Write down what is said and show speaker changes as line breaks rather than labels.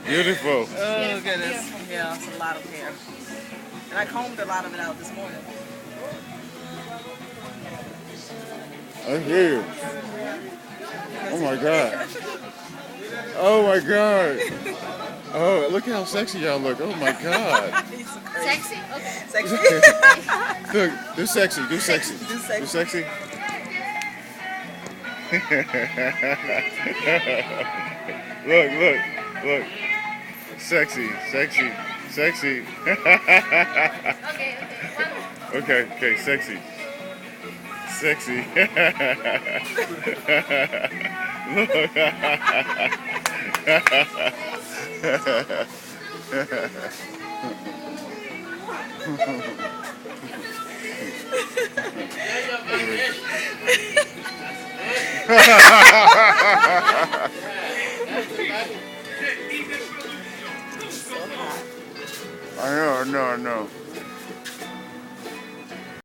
Beautiful.
Oh goodness. Yeah, it's a lot of hair. And I combed a lot of it out this morning.
I hear you. Oh my God. Oh my God. Oh, look how sexy y'all look. Oh my God.
He's so crazy.
Sexy? Okay.
Sexy.
Look, do sexy, do sexy.
Do sexy.
Do sexy. Look, look, look. Sexy, sexy, sexy.
Okay, okay.
Okay, okay, sexy. Sexy. Look.
So hot.
I know, I know, I know.